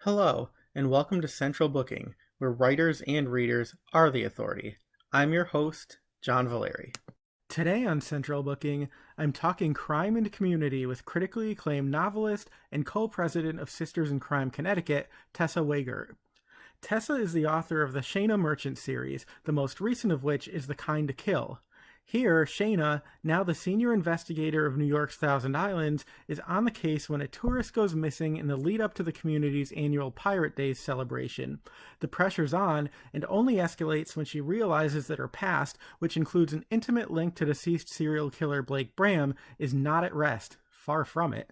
Hello, and welcome to Central Booking, where writers and readers are the authority. I'm your host, John Valeri. Today on Central Booking, I'm talking crime and community with critically acclaimed novelist and co-president of Sisters in Crime Connecticut, Tessa Wegert. Tessa is the author of the Shana Merchant series, the most recent of which is The Kind to Kill. Here, Shana, now the senior investigator of New York's Thousand Islands, is on the case when a tourist goes missing in the lead up to the community's annual Pirate Days celebration. The pressure's on, and only escalates when she realizes that her past, which includes an intimate link to deceased serial killer Blake Bram, is not at rest. Far from it.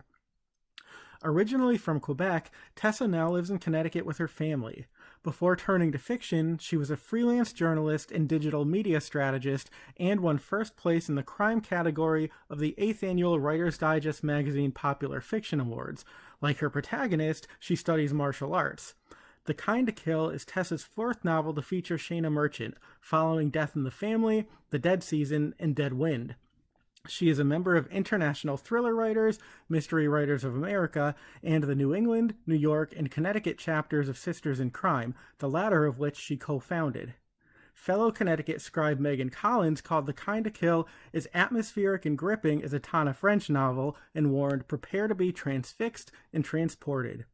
Originally from Quebec, Tessa now lives in Connecticut with her family. Before turning to fiction, she was a freelance journalist and digital media strategist and won first place in the crime category of the 8th annual Writer's Digest magazine Popular Fiction Awards. Like her protagonist, she studies martial arts. The Kind to Kill is Tessa's fourth novel to feature Shana Merchant, following Death in the Family, The Dead Season, and Dead Wind. She is a member of International Thriller Writers, Mystery Writers of America, and the New England, New York, and Connecticut chapters of Sisters in Crime, the latter of which she co-founded. Fellow Connecticut scribe Megan Collins called The Kind to Kill as atmospheric and gripping as a Tana French novel and warned, "Prepare to be transfixed and transported."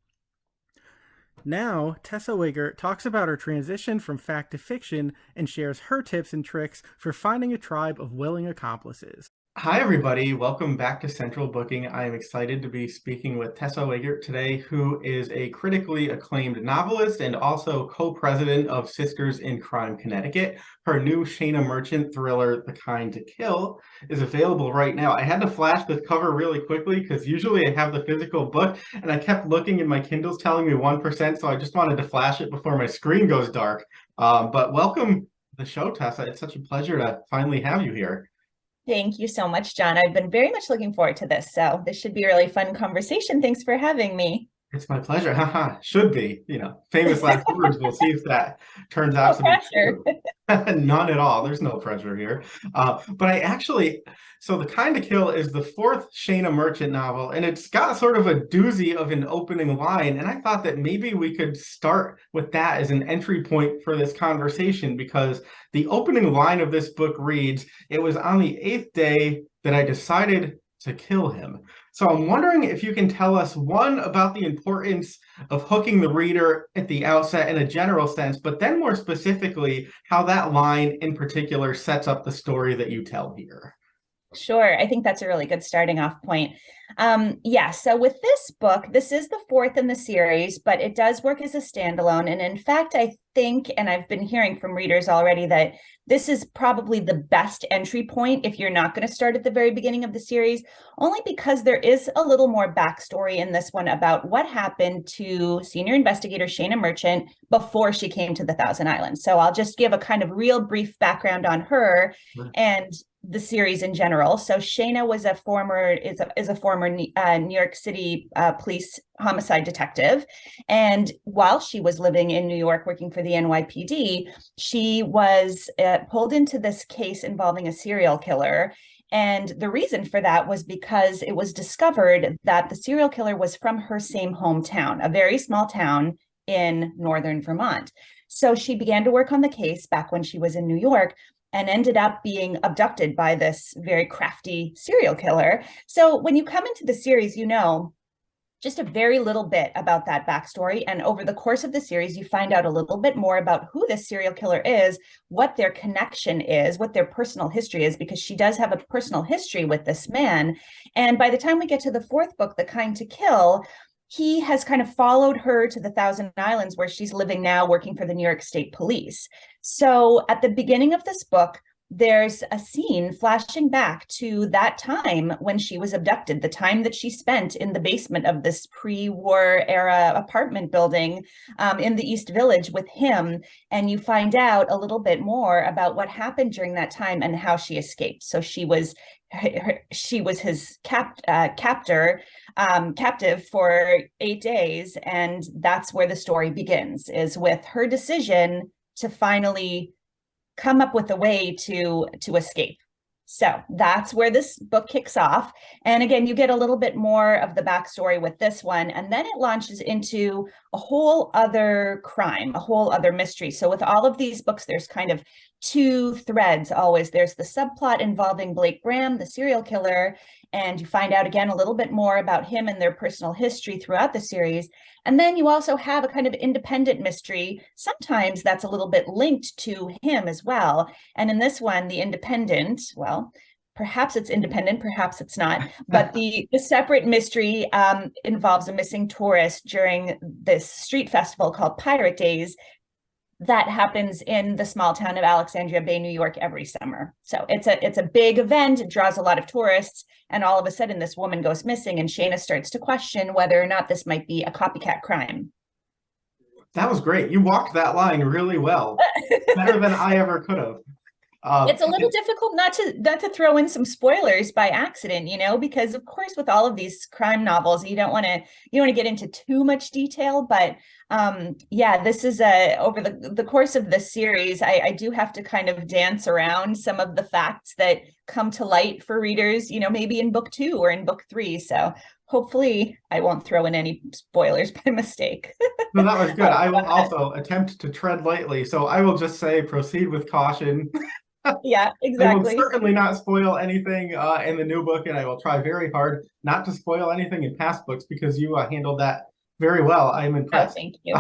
Now, Tessa Wegert talks about her transition from fact to fiction and shares her tips and tricks for finding a tribe of willing accomplices. Hi, everybody. Welcome back to Central Booking. I am excited to be speaking with Tessa Wegert today, who is a critically acclaimed novelist and also co-president of Sisters in Crime Connecticut. Her new Shana Merchant thriller, The Kind to Kill, is available right now. I had to flash this cover really quickly because usually I have the physical book, and I kept looking and my Kindle's telling me 1%, so I just wanted to flash it before my screen goes dark. But welcome to the show, Tessa. It's such a pleasure to finally have you here. Thank you so much, John. I've been very much looking forward to this. So this should be a really fun conversation. Thanks for having me. It's my pleasure. Haha, should be, famous last words. We'll see if that turns out No to be pressure. true. None at all. There's no pressure here. But so The Kind to Kill is the fourth Shana Merchant novel, and it's got sort of a doozy of an opening line. And I thought that maybe we could start with that as an entry point for this conversation, because the opening line of this book reads, "It was on the 8th day that I decided to kill him." So I'm wondering if you can tell us, one, about the importance of hooking the reader at the outset in a general sense, but then more specifically, how that line in particular sets up the story that you tell here. Sure. I think that's a really good starting off point. So with this book, this is the fourth in the series, but it does work as a standalone. And in fact, I think, and I've been hearing from readers already, that this is probably the best entry point if you're not going to start at the very beginning of the series, only because there is a little more backstory in this one about what happened to senior investigator Shana Merchant before she came to the Thousand Islands. So I'll just give a kind of real brief background on her and the series in general. So Shana was a former New York City police homicide detective, and while she was living in New York working for the NYPD, she was pulled into this case involving a serial killer. And the reason for that was because it was discovered that the serial killer was from her same hometown, a very small town in northern Vermont. So she began to work on the case back when she was in New York, and ended up being abducted by this very crafty serial killer. So when you come into the series, you know just a very little bit about that backstory. And over the course of the series, you find out a little bit more about who this serial killer is, what their connection is, what their personal history is, because she does have a personal history with this man. And by the time we get to the fourth book, The Kind to Kill, he has kind of followed her to the Thousand Islands, where she's living now, working for the New York State Police. So at the beginning of this book, there's a scene flashing back to that time when she was abducted, the time that she spent in the basement of this pre-war era apartment building in the East Village with him. And you find out a little bit more about what happened during that time and how she escaped. So she was his captive for 8 days, and that's where the story begins, is with her decision to finally come up with a way to escape. So that's where this book kicks off. And again, you get a little bit more of the backstory with this one. And then it launches into a whole other crime, a whole other mystery. So with all of these books, there's kind of two threads always. There's the subplot involving Blake Bram, the serial killer, and you find out again a little bit more about him and their personal history throughout the series. And then you also have a kind of independent mystery. Sometimes that's a little bit linked to him as well. And in this one, the independent, well, perhaps it's independent, perhaps it's not, but the separate mystery involves a missing tourist during this street festival called Pirate Days that happens in the small town of Alexandria Bay, New York, every summer. So it's a big event. It draws a lot of tourists, and all of a sudden this woman goes missing, and Shana starts to question whether or not this might be a copycat crime. That was great. You walked that line really well, better than I ever could have. It's a little difficult not to throw in some spoilers by accident, because of course with all of these crime novels, you don't want to get into too much detail, but yeah, this is over the course of this series, I do have to kind of dance around some of the facts that come to light for readers, maybe in book 2 or in book 3. So hopefully I won't throw in any spoilers by mistake. No, that was good. I will also attempt to tread lightly. So I will just say proceed with caution. Yeah, exactly. I will certainly not spoil anything in the new book, and I will try very hard not to spoil anything in past books because you handled that very well. I'm impressed. Oh, thank you.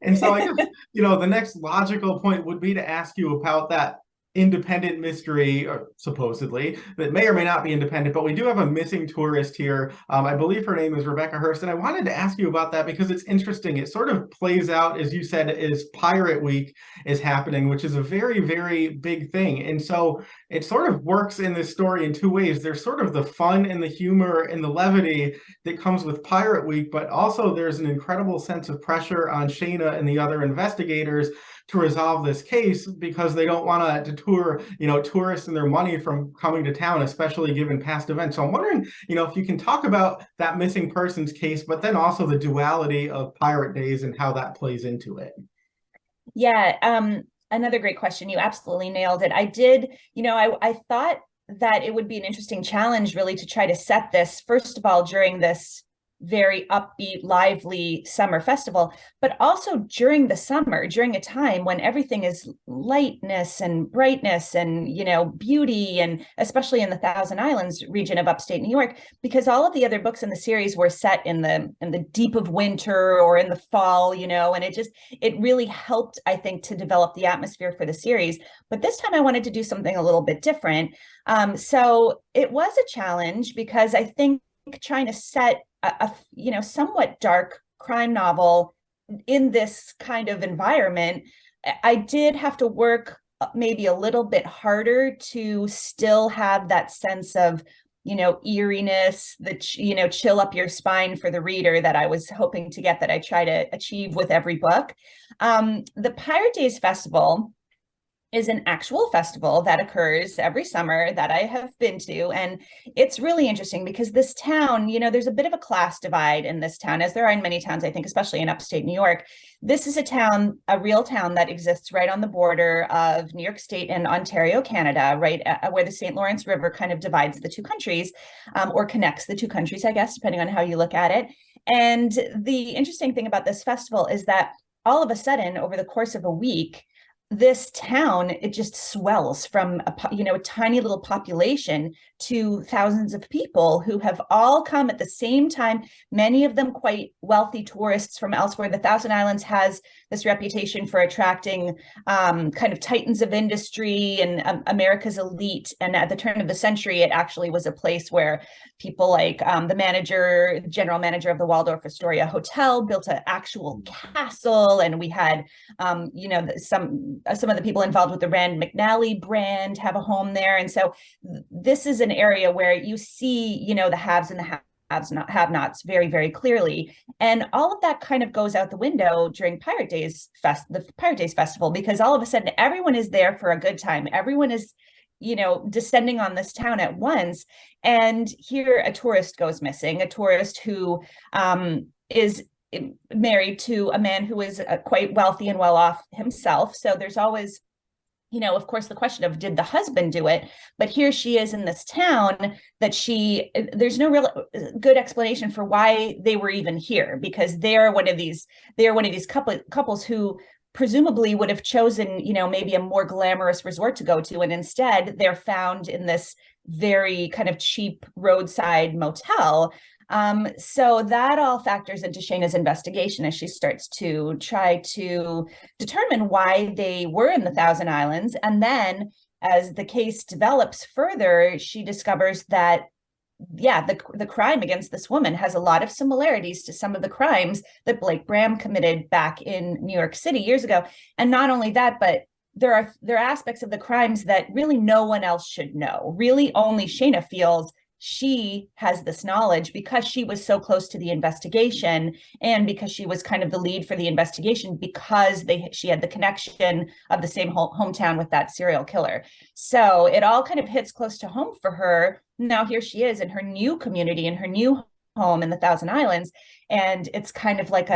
And so I guess, the next logical point would be to ask you about that independent mystery, or supposedly, that may or may not be independent, but we do have a missing tourist here. I believe her name is Rebecca Hurst, and I wanted to ask you about that because it's interesting. It sort of plays out, as you said, as Pirate Week is happening, which is a very, very big thing. And so it sort of works in this story in two ways. There's sort of the fun and the humor and the levity that comes with Pirate Week, but also there's an incredible sense of pressure on Shana and the other investigators to resolve this case because they don't want to deter, tourists and their money from coming to town, especially given past events. So I'm wondering, if you can talk about that missing persons case, but then also the duality of Pirate Days and how that plays into it. Yeah, another great question. You absolutely nailed it. I did, I thought that it would be an interesting challenge really to try to set this, first of all, during this very upbeat, lively summer festival, but also during the summer, during a time when everything is lightness and brightness and, beauty, and especially in the Thousand Islands region of upstate New York, because all of the other books in the series were set in the deep of winter or in the fall, and it really helped, I think, to develop the atmosphere for the series. But this time I wanted to do something a little bit different. So it was a challenge because I think trying to set a somewhat dark crime novel in this kind of environment, I did have to work maybe a little bit harder to still have that sense of, eeriness, the, chill up your spine for the reader that I was hoping to get, that I try to achieve with every book. The Pirate Days Festival is an actual festival that occurs every summer that I have been to. And it's really interesting because this town, there's a bit of a class divide in this town, as there are in many towns, I think, especially in upstate New York. This is a real town that exists right on the border of New York State and Ontario, Canada, right where the St. Lawrence River kind of divides the two countries, or connects the two countries, I guess, depending on how you look at it. And the interesting thing about this festival is that all of a sudden, over the course of a week, this town, it just swells from a tiny little population to thousands of people who have all come at the same time, many of them quite wealthy tourists from elsewhere. The Thousand Islands has this reputation for attracting kind of titans of industry and America's elite. And at the turn of the century, it actually was a place where people like the general manager of the Waldorf Astoria Hotel built an actual castle. And we had, some of the people involved with the Rand McNally brand have a home there. And so this is an area where you see, the haves and the have-nots very, very clearly. And all of that kind of goes out the window during the Pirate Days Festival, because all of a sudden everyone is there for a good time. Everyone is, descending on this town at once. And here a tourist goes missing, a tourist who is married to a man who is quite wealthy and well off himself. So there's always, of course, the question of did the husband do it? But here she is in this town that there's no real good explanation for why they were even here, because they're one of these couples who presumably would have chosen, maybe a more glamorous resort to go to. And instead they're found in this very kind of cheap roadside motel. So that all factors into Shana's investigation as she starts to try to determine why they were in the Thousand Islands. And then as the case develops further, she discovers that, the crime against this woman has a lot of similarities to some of the crimes that Blake Bram committed back in New York City years ago. And not only that, but there are aspects of the crimes that really no one else should know. Really only Shana feels she has this knowledge because she was so close to the investigation, and because she was kind of the lead for the investigation, because she had the connection of the same hometown with that serial killer. So it all kind of hits close to home for her. Now here she is in her new community, in her new home in the Thousand Islands, and it's kind of like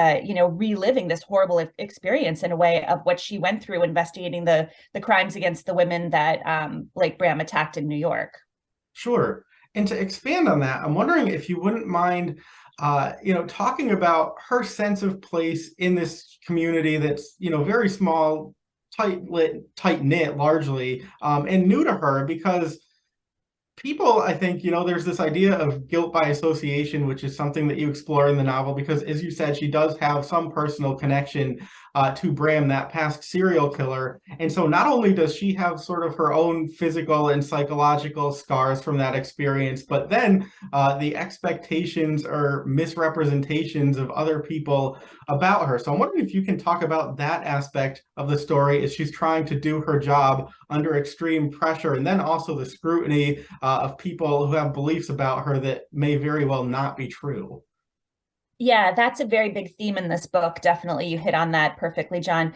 reliving this horrible experience in a way of what she went through investigating the crimes against the women that Blake Bram attacked in New York. Sure. And to expand on that, I'm wondering if you wouldn't mind, talking about her sense of place in this community that's, very small, tight-knit largely, and new to her, because people, I think, there's this idea of guilt by association, which is something that you explore in the novel, because as you said, she does have some personal connection to Bram, that past serial killer. And so not only does she have sort of her own physical and psychological scars from that experience, but then the expectations or misrepresentations of other people about her. So I'm wondering if you can talk about that aspect of the story as she's trying to do her job under extreme pressure, and then also the scrutiny of people who have beliefs about her that may very well not be true. Yeah, that's a very big theme in this book. Definitely. You hit on that perfectly, John.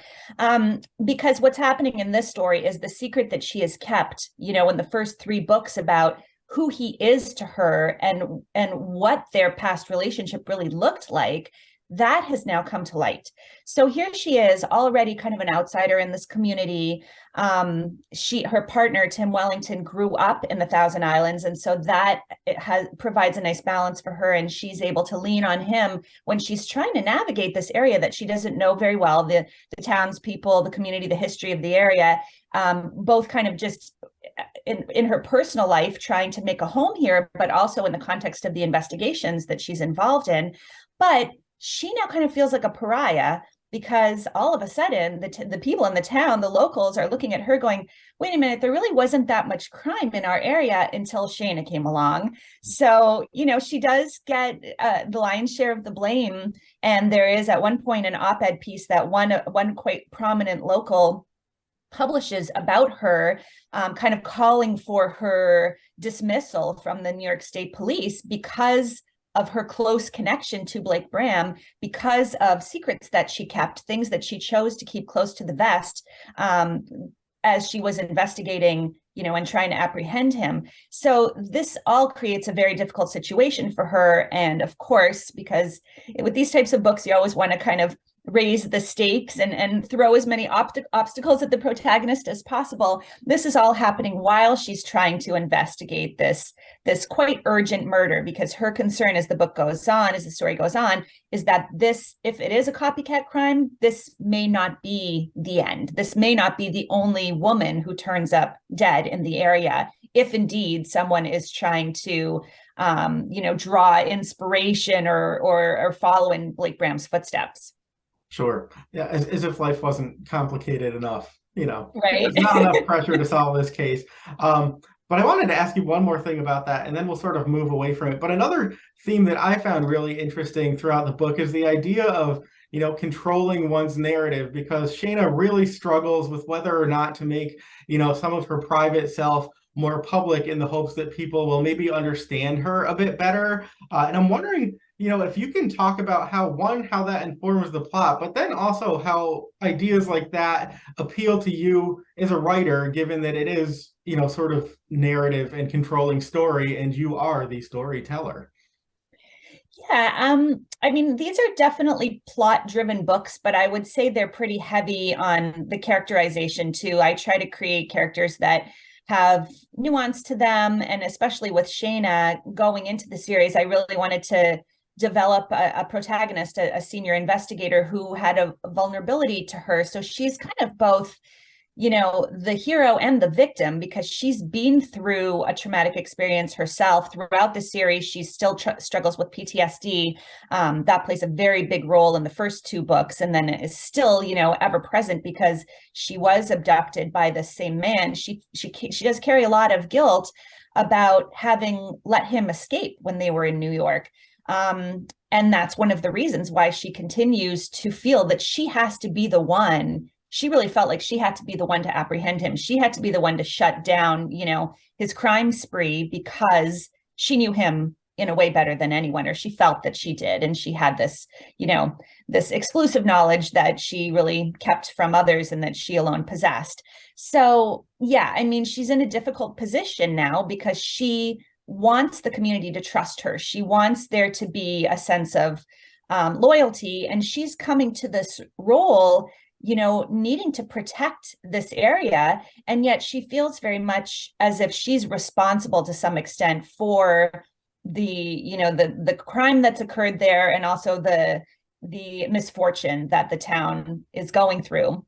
Because what's happening in this story is the secret that she has kept, in the first 3 books about who he is to her and what their past relationship really looked like, that has now come to light. So here she is, already kind of an outsider in this community. Her partner, Tim Wellington, grew up in the Thousand Islands, and so that provides a nice balance for her, and she's able to lean on him when she's trying to navigate this area that she doesn't know very well, the townspeople, the community, the history of the area, both kind of just in her personal life, trying to make a home here, but also in the context of the investigations that she's involved in. But she now kind of feels like a pariah, because all of a sudden the people in the town, the locals, are looking at her going, wait a minute, there really wasn't that much crime in our area until Shana came along. So, she does get the lion's share of the blame. And there is at one point an op-ed piece that one quite prominent local publishes about her, kind of calling for her dismissal from the New York State Police because of her close connection to Blake Bram, because of secrets that she kept, things that she chose to keep close to the vest, as she was investigating, and trying to apprehend him. So this all creates a very difficult situation for her. And of course, because with these types of books, you always want to kind of raise the stakes and throw as many obstacles at the protagonist as possible. This is all happening while she's trying to investigate this quite urgent murder, because her concern as the book goes on, as the story goes on, is that this, if it is a copycat crime, this may not be the end. This may not be the only woman who turns up dead in the area, if indeed someone is trying to draw inspiration or follow in Blake Bram's footsteps. Sure. Yeah, as if life wasn't complicated enough, Right. There's not enough pressure to solve this case. But I wanted to ask you one more thing about that, and then we'll sort of move away from it. But another theme that I found really interesting throughout the book is the idea of, controlling one's narrative, because Shana really struggles with whether or not to make, some of her private self more public in the hopes that people will maybe understand her a bit better. And I'm wondering, if you can talk about how that informs the plot, but then also how ideas like that appeal to you as a writer, given that it is, sort of narrative and controlling story, and you are the storyteller. Yeah, I mean, these are definitely plot-driven books, but I would say they're pretty heavy on the characterization too. I try to create characters that have nuance to them, and especially with Shana going into the series, I really wanted to develop a protagonist, a senior investigator who had a vulnerability to her. So she's kind of both, the hero and the victim, because she's been through a traumatic experience herself. Throughout the series, she still struggles with PTSD. That plays a very big role in the first two books, and then it is still, ever present because she was abducted by the same man. She does carry a lot of guilt about having let him escape when they were in New York. And that's one of the reasons why she continues to feel that she has to be the one. She really felt like she had to be the one to apprehend him. She had to be the one to shut down, his crime spree, because she knew him in a way better than anyone, or she felt that she did. And she had this, this exclusive knowledge that she really kept from others and that she alone possessed. So, yeah, I mean, she's in a difficult position now because she wants the community to trust her. She wants there to be a sense of loyalty. And she's coming to this role needing to protect this area. And yet she feels very much as if she's responsible to some extent for the crime that's occurred there, and also the misfortune that the town is going through.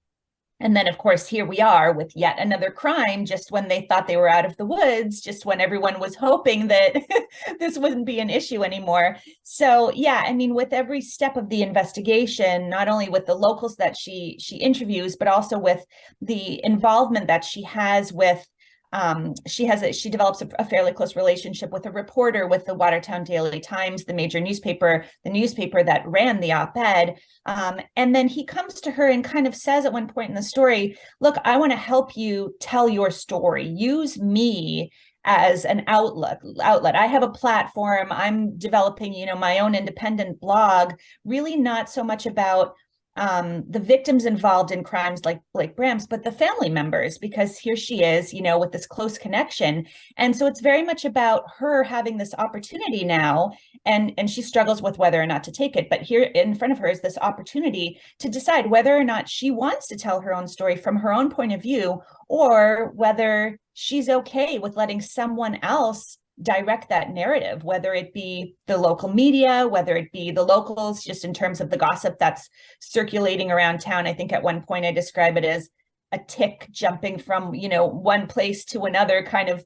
And then, of course, here we are with yet another crime, just when they thought they were out of the woods, just when everyone was hoping that this wouldn't be an issue anymore. So, yeah, I mean, with every step of the investigation, not only with the locals that she interviews, but also with the involvement that she has with she develops a fairly close relationship with a reporter with the Watertown Daily Times, the major newspaper, the newspaper that ran the op-ed. And then he comes to her and kind of says at one point in the story, look, I want to help you tell your story. Use me as an outlet. I have a platform. I'm developing, my own independent blog, really not so much about the victims involved in crimes like Blake Bram's, but the family members, because here she is, with this close connection. And so it's very much about her having this opportunity now, and she struggles with whether or not to take it. But here in front of her is this opportunity to decide whether or not she wants to tell her own story from her own point of view, or whether she's okay with letting someone else direct that narrative, whether it be the local media, whether it be the locals, just in terms of the gossip that's circulating around town. I think at one point I describe it as a tick jumping from, one place to another, kind of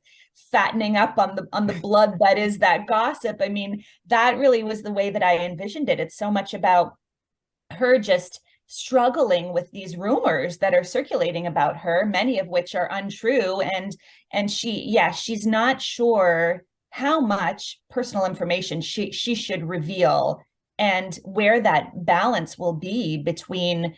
fattening up on the blood that is that gossip. I mean, that really was the way that I envisioned it. It's so much about her just struggling with these rumors that are circulating about her, many of which are untrue. And she's not sure how much personal information she should reveal, and where that balance will be between,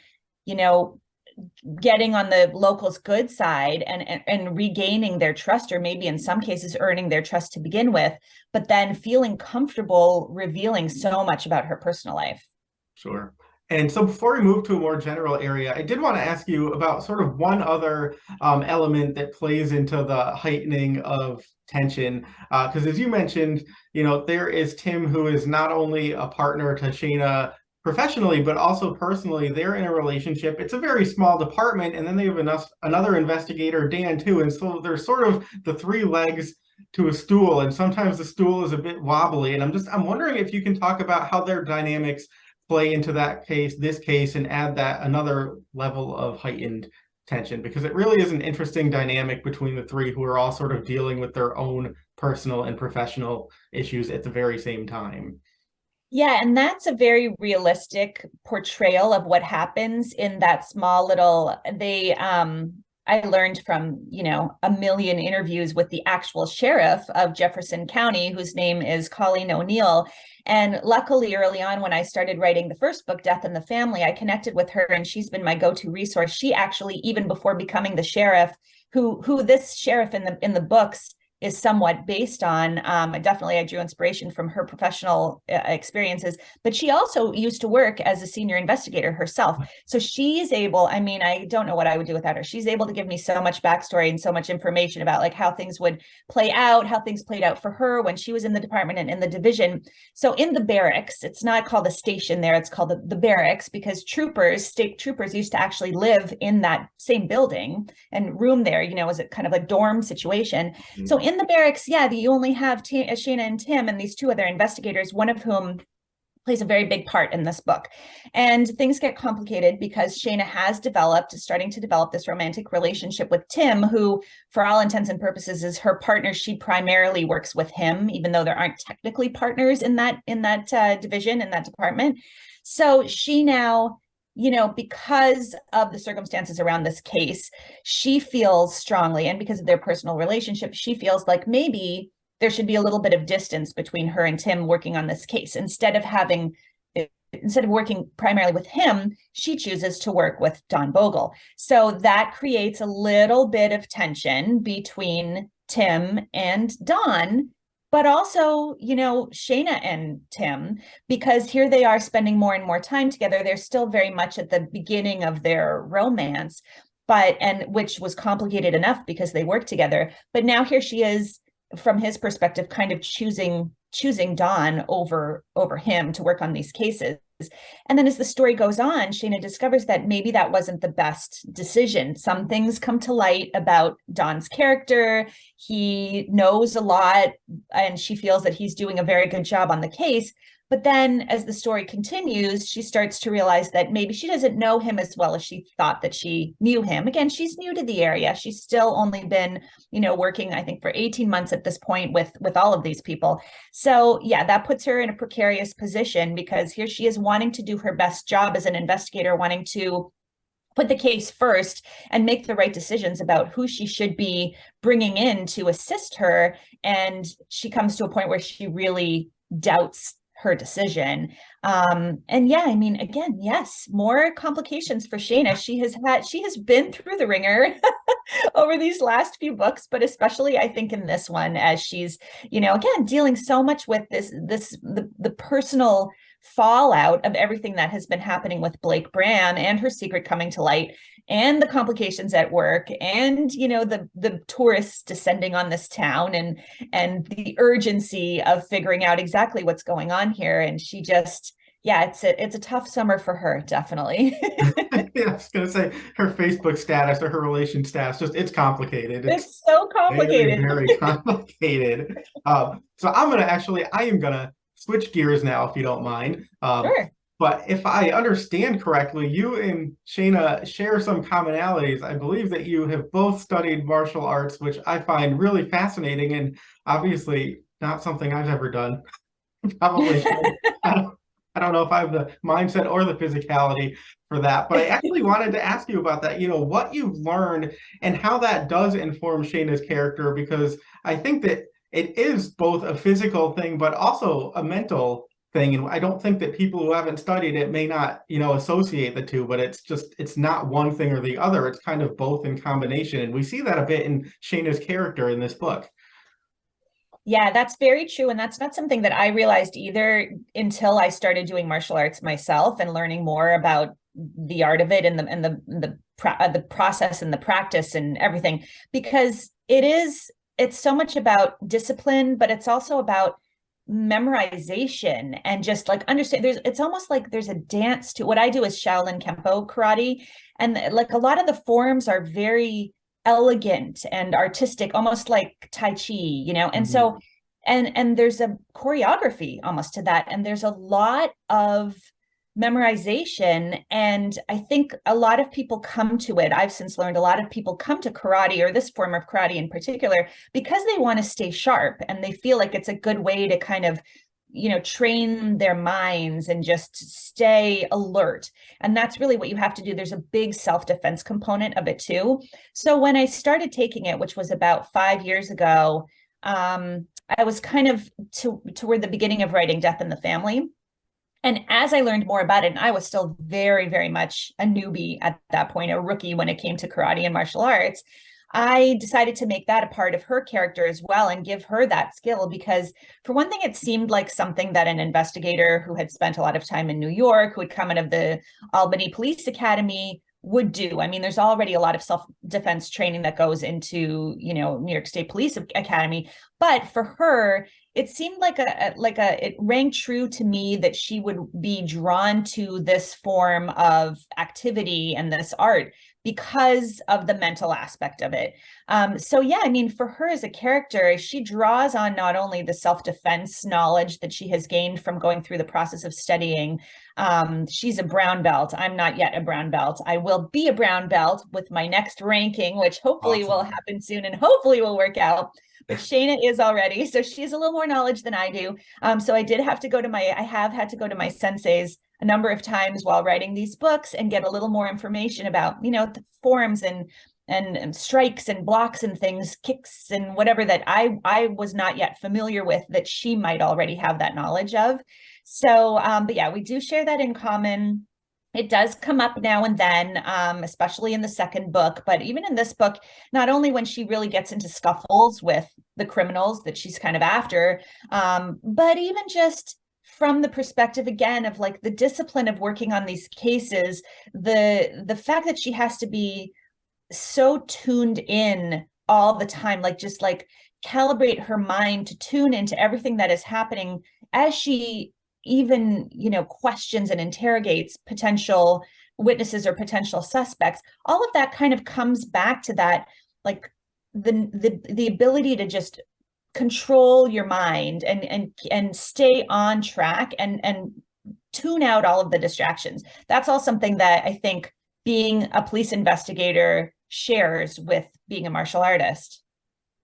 getting on the locals' good side and regaining their trust, or maybe in some cases earning their trust to begin with, but then feeling comfortable revealing so much about her personal life. Sure. And so before we move to a more general area, I did want to ask you about sort of one other element that plays into the heightening of tension. Because as you mentioned, there is Tim, who is not only a partner to Shana professionally, but also personally. They're in a relationship. It's a very small department. And then they have another investigator, Dan, too. And so there's sort of the three legs to a stool. And sometimes the stool is a bit wobbly. And I'm wondering if you can talk about how their dynamics play into this case, and add that another level of heightened tension, because it really is an interesting dynamic between the three, who are all sort of dealing with their own personal and professional issues at the very same time. Yeah, and that's a very realistic portrayal of what happens in that small little, I learned from, a million interviews with the actual sheriff of Jefferson County, whose name is Colleen O'Neill. And luckily, early on, when I started writing the first book, Death in the Family, I connected with her, and she's been my go-to resource. She actually, even before becoming the sheriff, who this sheriff in the books is somewhat based on. Definitely, I drew inspiration from her professional experiences, but she also used to work as a senior investigator herself. So she is able, I mean, I don't know what I would do without her. She's able to give me so much backstory and so much information about like how things would play out, how things played out for her when she was in the department and in the division. So in the barracks, it's not called a station there, it's called the barracks, because state troopers used to actually live in that same building and room there, as a kind of a dorm situation. Mm-hmm. So in the barracks, you only have Shana and Tim and these two other investigators, one of whom plays a very big part in this book. And things get complicated because Shana has starting to develop this romantic relationship with Tim, who, for all intents and purposes, is her partner. She primarily works with him, even though there aren't technically partners in that division, in that department. So she now, because of the circumstances around this case, she feels strongly, and because of their personal relationship, she feels like maybe there should be a little bit of distance between her and Tim working on this case. Instead of working primarily with him, she chooses to work with Don Bogle. So that creates a little bit of tension between Tim and Don, but also, Shana and Tim, because here they are spending more and more time together. They're still very much at the beginning of their romance, which was complicated enough because they work together. But now here she is, from his perspective, kind of choosing Don over him to work on these cases. And then as the story goes on, Shana discovers that maybe that wasn't the best decision. Some things come to light about Don's character. He knows a lot, and she feels that he's doing a very good job on the case. But then as the story continues, she starts to realize that maybe she doesn't know him as well as she thought that she knew him. Again, she's new to the area. She's still only been, working, I think, for 18 months at this point with all of these people. So that puts her in a precarious position, because here she is wanting to do her best job as an investigator, wanting to put the case first and make the right decisions about who she should be bringing in to assist her. And she comes to a point where she really doubts her decision. Again, yes, more complications for Shana. She has been through the ringer over these last few books, but especially I think in this one, as she's, again, dealing so much with the personal fallout of everything that has been happening with Blake Bram and her secret coming to light, and the complications at work, and the tourists descending on this town, and the urgency of figuring out exactly what's going on here. And she just, it's a tough summer for her, definitely. I was gonna say her Facebook status or her relation status, it's complicated. It's so complicated. Very, very complicated. So I am gonna switch gears now, if you don't mind. Sure. But if I understand correctly, you and Shana share some commonalities. I believe that you have both studied martial arts, which I find really fascinating, and obviously not something I've ever done. Probably I don't know if I have the mindset or the physicality for that, but I actually wanted to ask you about that, what you've learned and how that does inform Shana's character, because I think that it is both a physical thing, but also a mental thing. And I don't think that people who haven't studied it may not, associate the two, but it's not one thing or the other. It's kind of both in combination. And we see that a bit in Shana's character in this book. Yeah, that's very true. And that's not something that I realized either until I started doing martial arts myself and learning more about the art of it and the process and the practice and everything, because it's so much about discipline, but it's also about memorization and just like understand. It's almost like there's a dance to what I do is Shaolin Kempo karate. And like a lot of the forms are very elegant and artistic, almost like Tai Chi, and so, and there's a choreography almost to that. And there's a lot of memorization. And I think a lot of people come to it. I've since learned a lot of people come to karate, or this form of karate in particular, because they want to stay sharp and they feel like it's a good way to kind of, train their minds and just stay alert. And that's really what you have to do. There's a big self-defense component of it too. So when I started taking it, which was about 5 years ago, I was kind of toward the beginning of writing Death in the Family. And as I learned more about it, and I was still very, very much a newbie at that point, a rookie when it came to karate and martial arts, I decided to make that a part of her character as well and give her that skill because, for one thing, it seemed like something that an investigator who had spent a lot of time in New York, who had come out of the Albany Police Academy, would do. I mean, there's already a lot of self-defense training that goes into, New York State Police Academy, but for her, it seemed like it rang true to me that she would be drawn to this form of activity and this art because of the mental aspect of it. So yeah, I mean, for her as a character, she draws on not only the self-defense knowledge that she has gained from going through the process of studying. She's a brown belt. I'm not yet a brown belt. I will be a brown belt with my next ranking, which hopefully will happen soon and hopefully will work out. But Shana is already, so she has a little more knowledge than I do. So I have had to go to my senseis a number of times while writing these books and get a little more information about, the forms and strikes and blocks and things, kicks and whatever that I was not yet familiar with that she might already have that knowledge of. So, but yeah, we do share that in common. It does come up now and then, especially in the second book, but even in this book, not only when she really gets into scuffles with the criminals that she's kind of after, but even just from the perspective again of like the discipline of working on these cases, the fact that she has to be so tuned in all the time, like just like calibrate her mind to tune into everything that is happening as she even, questions and interrogates potential witnesses or potential suspects. All of that kind of comes back to that, like the ability to just control your mind and stay on track and tune out all of the distractions. That's all something that I think being a police investigator shares with being a martial artist.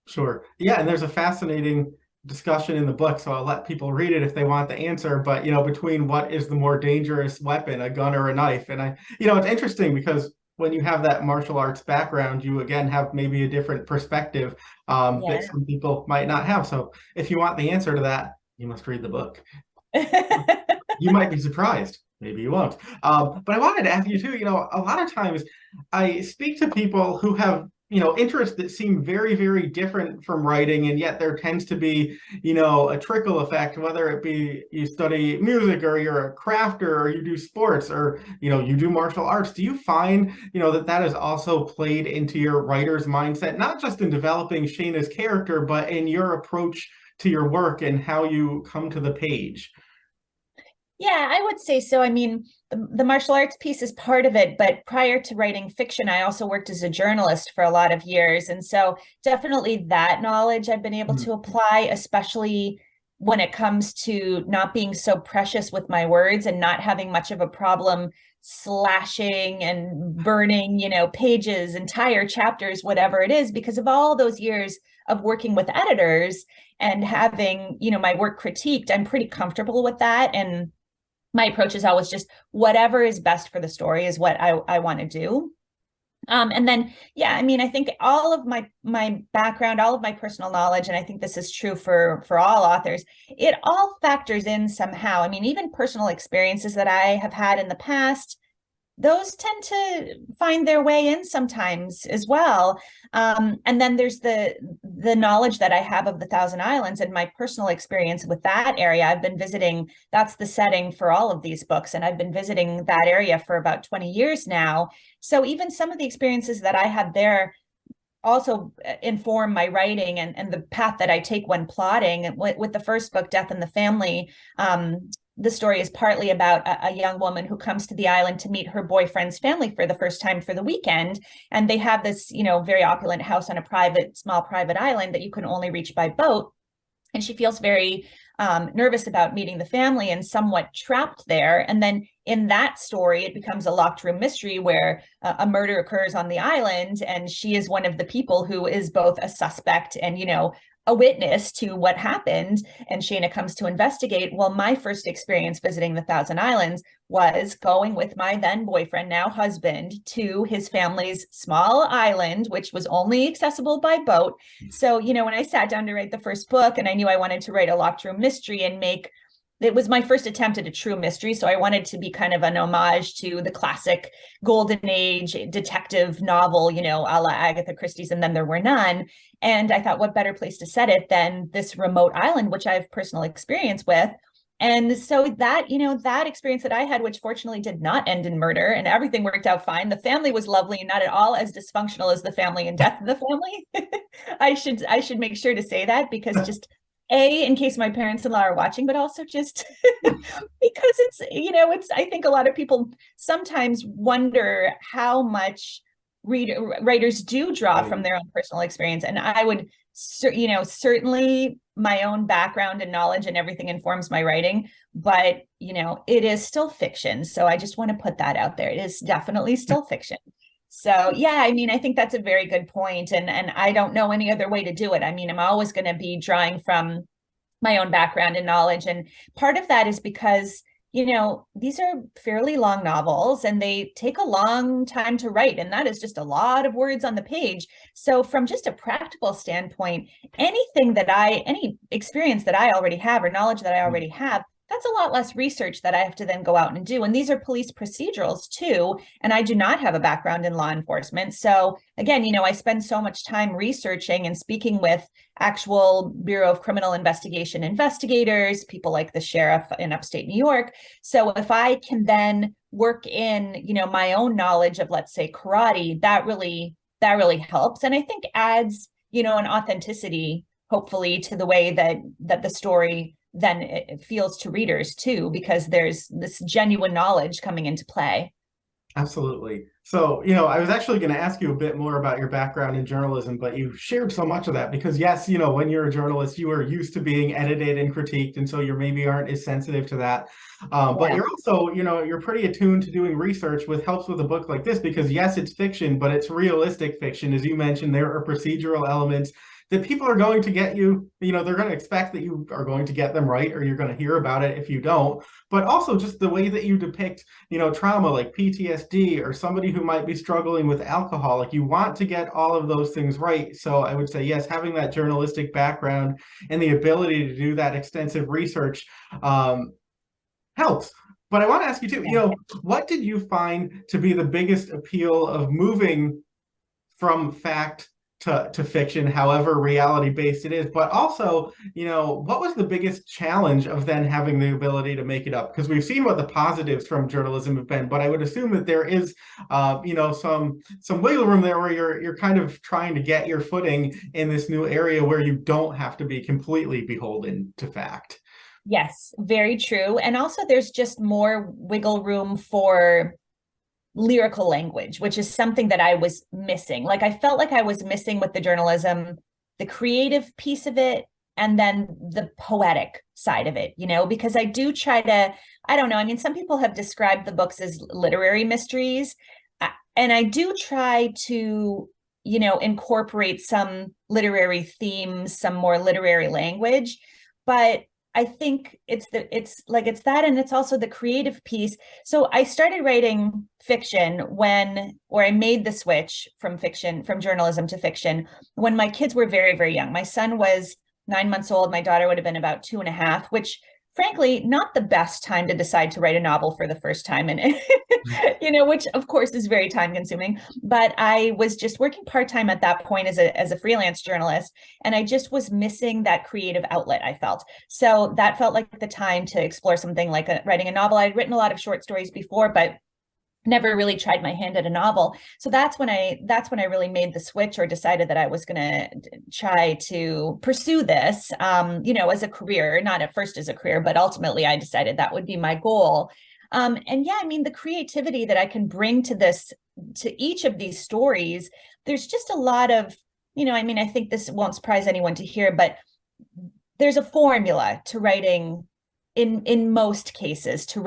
Sure. Yeah, and there's a fascinating discussion in the book, so I'll let people read it if they want the answer, but between what is the more dangerous weapon, a gun or a knife. And it's interesting because when you have that martial arts background, you again have maybe a different perspective that some people might not have. So if you want the answer to that, you must read the book. You might be surprised. Maybe you won't. But I wanted to ask you too, a lot of times I speak to people who have interests that seem very, very different from writing, and yet there tends to be, a trickle effect, whether it be you study music or you're a crafter or you do sports or, you do martial arts. Do you find, that has also played into your writer's mindset, not just in developing Shana's character, but in your approach to your work and how you come to the page? Yeah, I would say so. I mean, the martial arts piece is part of it, but prior to writing fiction, I also worked as a journalist for a lot of years. And so definitely that knowledge I've been able to apply, especially when it comes to not being so precious with my words and not having much of a problem slashing and burning, pages, entire chapters, whatever it is, because of all those years of working with editors and having, my work critiqued. I'm pretty comfortable with that. And my approach is always just whatever is best for the story is what I want to do. And then, yeah, I mean, I think all of my background, all of my personal knowledge, and I think this is true for all authors, it all factors in somehow. I mean, even personal experiences that I have had in the past, those tend to find their way in sometimes as well. And then there's the knowledge that I have of the Thousand Islands and my personal experience with that area. I've been visiting, that's the setting for all of these books. And I've been visiting that area for about 20 years now. So even some of the experiences that I had there also inform my writing and the path that I take when plotting. With the first book, Death in the Family, the story is partly about a young woman who comes to the island to meet her boyfriend's family for the first time for the weekend. And they have this, very opulent house on a small private island that you can only reach by boat. And she feels very nervous about meeting the family and somewhat trapped there. And then in that story, it becomes a locked room mystery where a murder occurs on the island. And she is one of the people who is both a suspect and, a witness to what happened, and Shana comes to investigate. Well, my first experience visiting the Thousand Islands was going with my then boyfriend, now husband, to his family's small island, which was only accessible by boat. So, when I sat down to write the first book and I knew I wanted to write a locked room mystery and make it was my first attempt at a true mystery. So I wanted to be kind of an homage to the classic golden age detective novel, a la Agatha Christie's And Then There Were None. And I thought, what better place to set it than this remote island, which I have personal experience with. And so that, that experience that I had, which fortunately did not end in murder and everything worked out fine. The family was lovely and not at all as dysfunctional as the family in Death of the Family. I should make sure to say that, because just in case my parents-in-law are watching, but also just because it's, I think a lot of people sometimes wonder how much writers do draw from their own personal experience. And I would, certainly my own background and knowledge and everything informs my writing, but, it is still fiction. So I just want to put that out there. It is definitely still fiction. So yeah, I think that's a very good point. And I don't know any other way to do it. I'm always going to be drawing from my own background and knowledge. And part of that is because, these are fairly long novels and they take a long time to write. And that is just a lot of words on the page. So from just a practical standpoint, any experience that I already have or knowledge that I already have, that's a lot less research that I have to then go out and do. And these are police procedurals too. And I do not have a background in law enforcement. So again, I spend so much time researching and speaking with actual Bureau of Criminal Investigation investigators, people like the sheriff in upstate New York. So if I can then work in, my own knowledge of, let's say, karate, that really helps. And I think adds, an authenticity, hopefully, to the way that the story then it feels to readers too, because there's this genuine knowledge coming into play. Absolutely. So, I was actually going to ask you a bit more about your background in journalism, but you shared so much of that because yes, when you're a journalist, you are used to being edited and critiqued. And so you maybe aren't as sensitive to that. But you're also, you're pretty attuned to doing research, with helps with a book like this, because yes, it's fiction, but it's realistic fiction. As you mentioned, there are procedural elements that people are going to get you, they're going to expect that you are going to get them right, or you're going to hear about it if you don't. But also just the way that you depict, trauma like PTSD or somebody who might be struggling with alcohol, like you want to get all of those things right. So I would say, yes, having that journalistic background and the ability to do that extensive research helps. But I want to ask you too, what did you find to be the biggest appeal of moving from fact to fiction, however reality-based it is, but also, what was the biggest challenge of then having the ability to make it up? Because we've seen what the positives from journalism have been, but I would assume that there is, some wiggle room there where you're kind of trying to get your footing in this new area where you don't have to be completely beholden to fact. Yes, very true. And also there's just more wiggle room for lyrical language, which is something that I was missing. Like I felt like I was missing with the journalism, the creative piece of it, and then the poetic side of it, because I do try to, I don't know, some people have described the books as literary mysteries, and I do try to, incorporate some literary themes, some more literary language, but I think it's that, and it's also the creative piece. So I started writing fiction I made the switch from journalism to fiction when my kids were very, very young. My son was 9 months old. My daughter would have been about 2.5, which frankly, not the best time to decide to write a novel for the first time. And, which of course is very time consuming, but I was just working part-time at that point as a freelance journalist. And I just was missing that creative outlet, I felt. So that felt like the time to explore something like writing a novel. I'd written a lot of short stories before, but never really tried my hand at a novel. So that's when I really made the switch, or decided that I was going to try to pursue this, as a career, not at first as a career, but ultimately I decided that would be my goal. And yeah, the creativity that I can bring to each of these stories, there's just a lot of, I think this won't surprise anyone to hear, but there's a formula to writing in most cases, to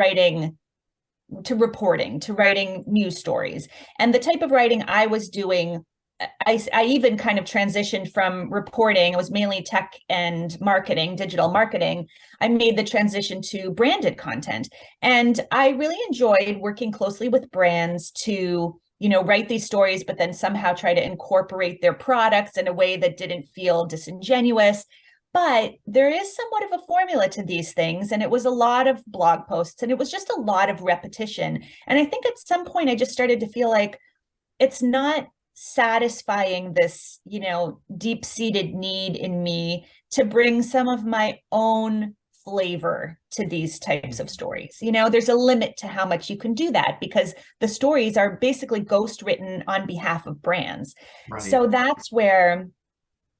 reporting, to writing news stories. And the type of writing I was doing, I even kind of transitioned from reporting. It was mainly tech and marketing, digital marketing. I made the transition to branded content. And I really enjoyed working closely with brands to, write these stories, but then somehow try to incorporate their products in a way that didn't feel disingenuous. But there is somewhat of a formula to these things. And it was a lot of blog posts and it was just a lot of repetition. And I think at some point I just started to feel like it's not satisfying this, deep-seated need in me to bring some of my own flavor to these types of stories. There's a limit to how much you can do that because the stories are basically ghost written on behalf of brands. Right. So that's where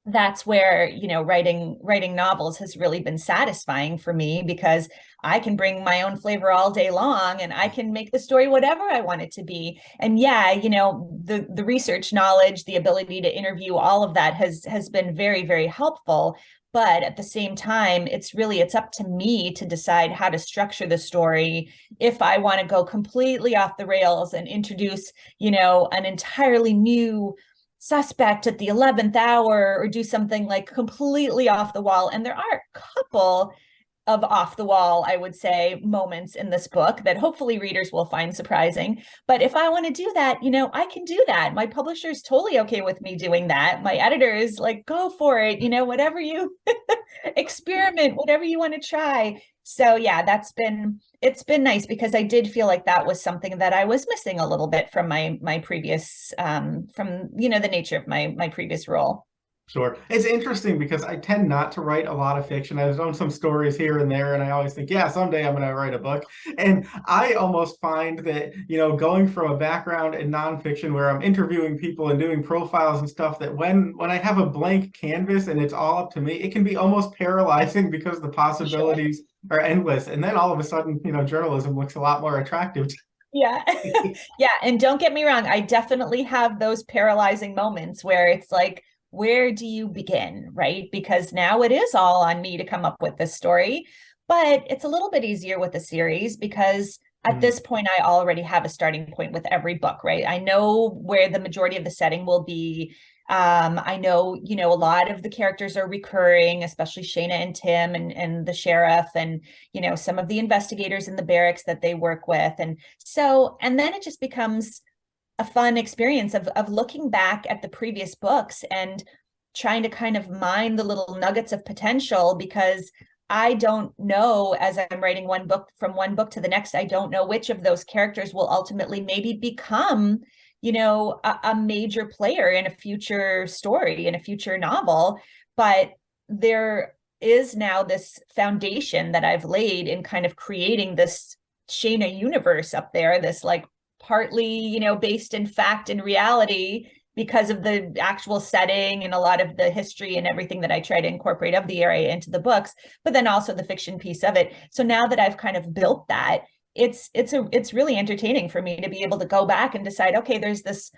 writing novels has really been satisfying for me because I can bring my own flavor all day long and I can make the story whatever I want it to be. And the research knowledge, the ability to interview, all of that has been very, very helpful. But at the same time, it's up to me to decide how to structure the story. If I want to go completely off the rails and introduce, an entirely new suspect at the 11th hour or do something like completely off the wall. And there are a couple of off the wall, I would say, moments in this book that hopefully readers will find surprising. But if I want to do that, I can do that. My publisher is totally okay with me doing that. My editor is like, go for it, whatever you experiment, whatever you want to try. So yeah, it's been nice because I did feel like that was something that I was missing a little bit from my previous, from, the nature of my previous role. Sure. It's interesting because I tend not to write a lot of fiction. I've done some stories here and there, and I always think, yeah, someday I'm going to write a book. And I almost find that, going from a background in nonfiction where I'm interviewing people and doing profiles and stuff, that when I have a blank canvas and it's all up to me, it can be almost paralyzing because the possibilities are endless. And then all of a sudden, journalism looks a lot more attractive. Yeah. Yeah. And don't get me wrong, I definitely have those paralyzing moments where it's like, where do you begin, right? Because now it is all on me to come up with this story, but it's a little bit easier with a series because at this point, I already have a starting point with every book, right? I know where the majority of the setting will be. I know, a lot of the characters are recurring, especially Shana and Tim and the sheriff and, some of the investigators in the barracks that they work with. And then it just becomes a fun experience of looking back at the previous books and trying to kind of mine the little nuggets of potential because I don't know, as I'm writing one book to the next, I don't know which of those characters will ultimately maybe become, a major player in a future story, in a future novel. But there is now this foundation that I've laid in kind of creating this Shana universe up there, this like partly, based in fact and reality because of the actual setting and a lot of the history and everything that I try to incorporate of the area into the books, but then also the fiction piece of it. So now that I've kind of built that, it's really entertaining for me to be able to go back and decide, okay, there's this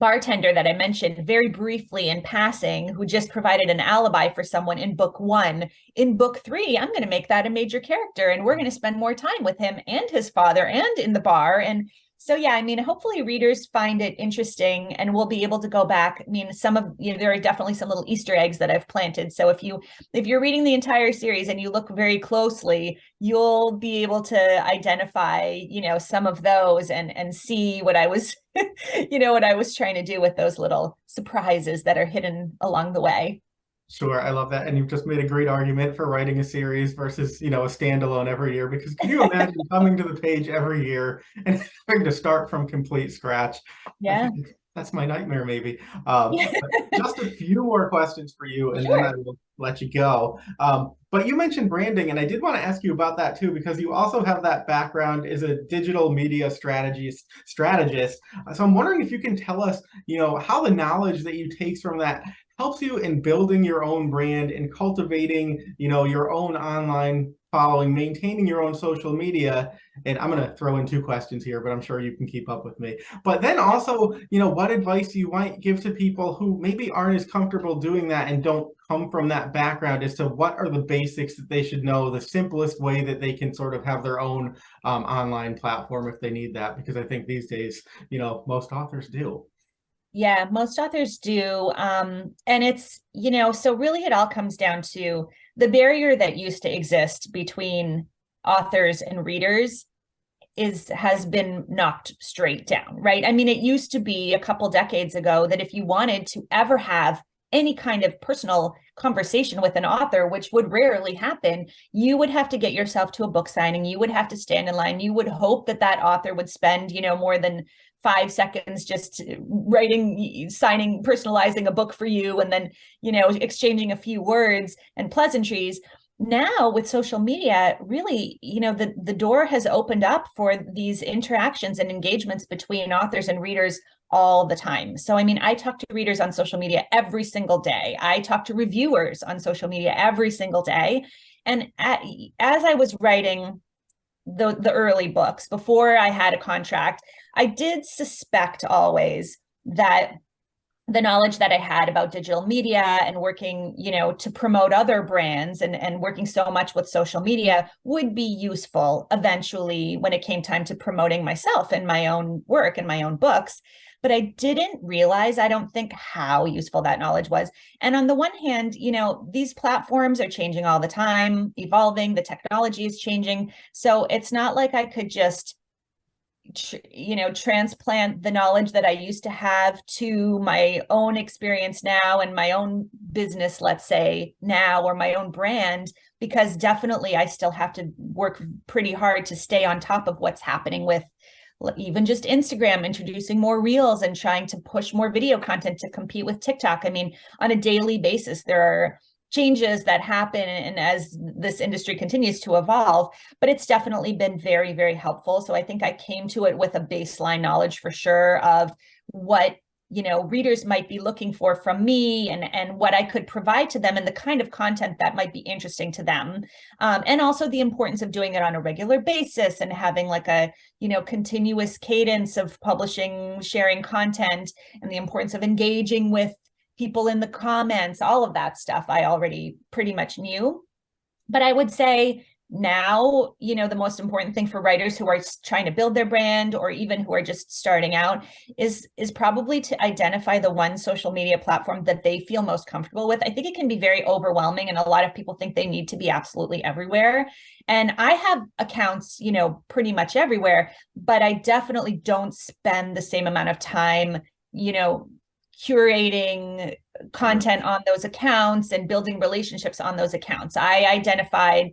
bartender that I mentioned very briefly in passing who just provided an alibi for someone in book 1. In book 3, I'm going to make that a major character and we're going to spend more time with him and his father and in the bar. And so, yeah, I mean, hopefully readers find it interesting and we'll be able to go back. I mean, there are definitely some little Easter eggs that I've planted. So if you're reading the entire series and you look very closely, you'll be able to identify, some of those and see what I was, what I was trying to do with those little surprises that are hidden along the way. Sure, I love that. And you've just made a great argument for writing a series versus, a standalone every year. Because can you imagine coming to the page every year and having to start from complete scratch? Yeah. That's my nightmare, maybe. Just a few more questions for you, and Sure. then I will let you go. But you mentioned branding, and I did want to ask you about that too, because you also have that background as a digital media strategist. So I'm wondering if you can tell us, how the knowledge that you take from that helps you in building your own brand and cultivating, your own online following, maintaining your own social media. And I'm going to throw in 2 questions here, but I'm sure you can keep up with me. But then also, what advice you might give to people who maybe aren't as comfortable doing that and don't come from that background as to what are the basics that they should know, the simplest way that they can sort of have their own online platform if they need that, because I think these days, most authors do. Yeah, most authors do. And it's, so really it all comes down to the barrier that used to exist between authors and readers has been knocked straight down, right? I mean, it used to be a couple decades ago that if you wanted to ever have any kind of personal conversation with an author, which would rarely happen, you would have to get yourself to a book signing. You would have to stand in line. You would hope that that author would spend, more than 5 seconds just writing, signing, personalizing a book for you, and then, exchanging a few words and pleasantries. Now with social media, really, the door has opened up for these interactions and engagements between authors and readers all the time. So, I talk to readers on social media every single day. I talk to reviewers on social media every single day. And as I was writing the early books, before I had a contract, I did suspect always that the knowledge that I had about digital media and working, to promote other brands and working so much with social media would be useful eventually when it came time to promoting myself and my own work and my own books. But I didn't realize, I don't think, how useful that knowledge was. And on the one hand, these platforms are changing all the time, evolving, the technology is changing. So it's not like I could just transplant the knowledge that I used to have to my own experience now and my own business, let's say now, or my own brand, because definitely I still have to work pretty hard to stay on top of what's happening with even just Instagram, introducing more reels and trying to push more video content to compete with TikTok. On a daily basis, there are changes that happen, and as this industry continues to evolve, but it's definitely been very, very helpful. So I think I came to it with a baseline knowledge for sure of what readers might be looking for from me, and what I could provide to them, and the kind of content that might be interesting to them, and also the importance of doing it on a regular basis and having like a continuous cadence of publishing, sharing content, and the importance of engaging with people in the comments. All of that stuff I already pretty much knew. But I would say now, the most important thing for writers who are trying to build their brand, or even who are just starting out, is probably to identify the one social media platform that they feel most comfortable with. I think it can be very overwhelming, and a lot of people think they need to be absolutely everywhere. And I have accounts, pretty much everywhere, but I definitely don't spend the same amount of time, curating content on those accounts and building relationships on those accounts. I identified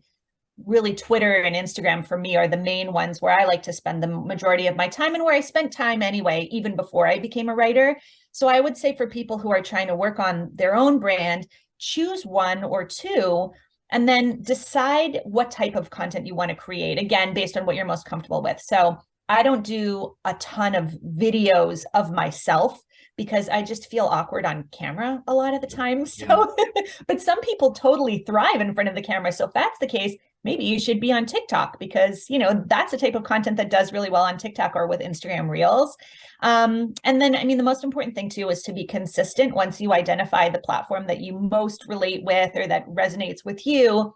really Twitter and Instagram for me are the main ones where I like to spend the majority of my time, and where I spent time anyway, even before I became a writer. So I would say for people who are trying to work on their own brand, choose one or two, and then decide what type of content you want to create, again, based on what you're most comfortable with. So I don't do a ton of videos of myself because I just feel awkward on camera a lot of the time. So, but some people totally thrive in front of the camera. So if that's the case, maybe you should be on TikTok, because, that's a type of content that does really well on TikTok or with Instagram Reels. And then, the most important thing too is to be consistent. Once you identify the platform that you most relate with or that resonates with you,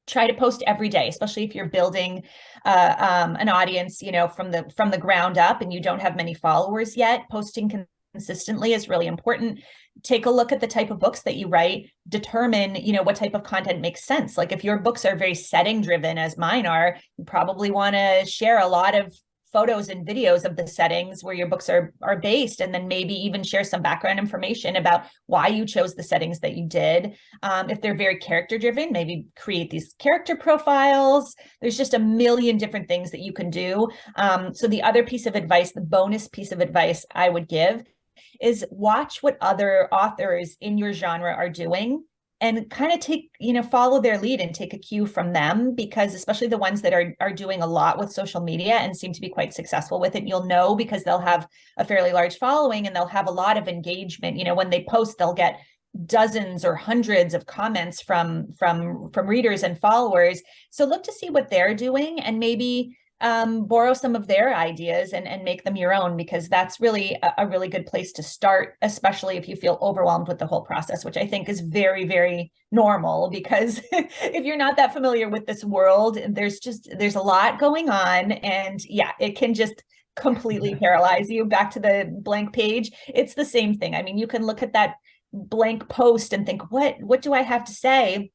try to post every day, especially if you're building an audience, from the ground up and you don't have many followers yet. Posting consistently is really important. Take a look at the type of books that you write, determine, what type of content makes sense. Like if your books are very setting driven, as mine are, you probably want to share a lot of photos and videos of the settings where your books are based, and then maybe even share some background information about why you chose the settings that you did. If they're very character driven, maybe create these character profiles. There's just a million different things that you can do. So the other piece of advice, the bonus piece of advice I would give, is watch what other authors in your genre are doing, and kind of take, follow their lead and take a cue from them, because especially the ones that are doing a lot with social media and seem to be quite successful with it, you'll know because they'll have a fairly large following and they'll have a lot of engagement. When they post, they'll get dozens or hundreds of comments from readers and followers. So look to see what they're doing, and maybe borrow some of their ideas and make them your own, because that's really a really good place to start, especially if you feel overwhelmed with the whole process, which I think is very, very normal, because if you're not that familiar with this world, there's a lot going on, and it can just completely paralyze you. Back to the blank page, it's the same thing. You can look at that blank post and think, what do I have to say?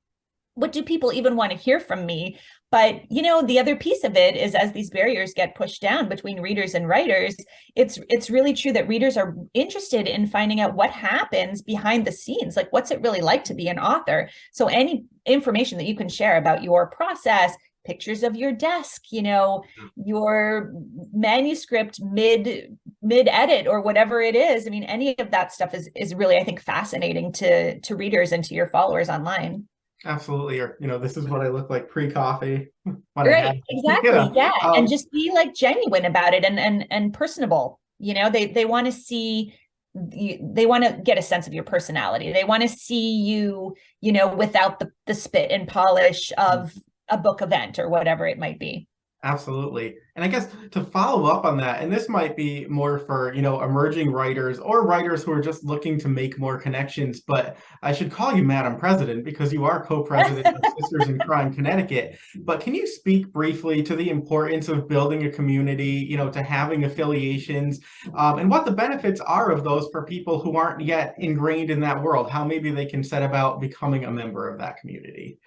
What do people even want to hear from me? But, the other piece of it is as these barriers get pushed down between readers and writers, it's really true that readers are interested in finding out what happens behind the scenes. Like, what's it really like to be an author? So any information that you can share about your process, pictures of your desk, your manuscript mid edit or whatever it is. I mean, any of that stuff is really, I think, fascinating to readers and to your followers online. Absolutely. Or, this is what I look like pre-coffee when I Right, had, exactly. Yeah. And just be like genuine about it and personable. They want to see they want to get a sense of your personality. They want to see you, without the spit and polish of a book event or whatever it might be. Absolutely. And I guess to follow up on that, and this might be more for, emerging writers or writers who are just looking to make more connections, but I should call you Madam President because you are co-president of Sisters in Crime Connecticut. But can you speak briefly to the importance of building a community, to having affiliations, and what the benefits are of those for people who aren't yet ingrained in that world, how maybe they can set about becoming a member of that community?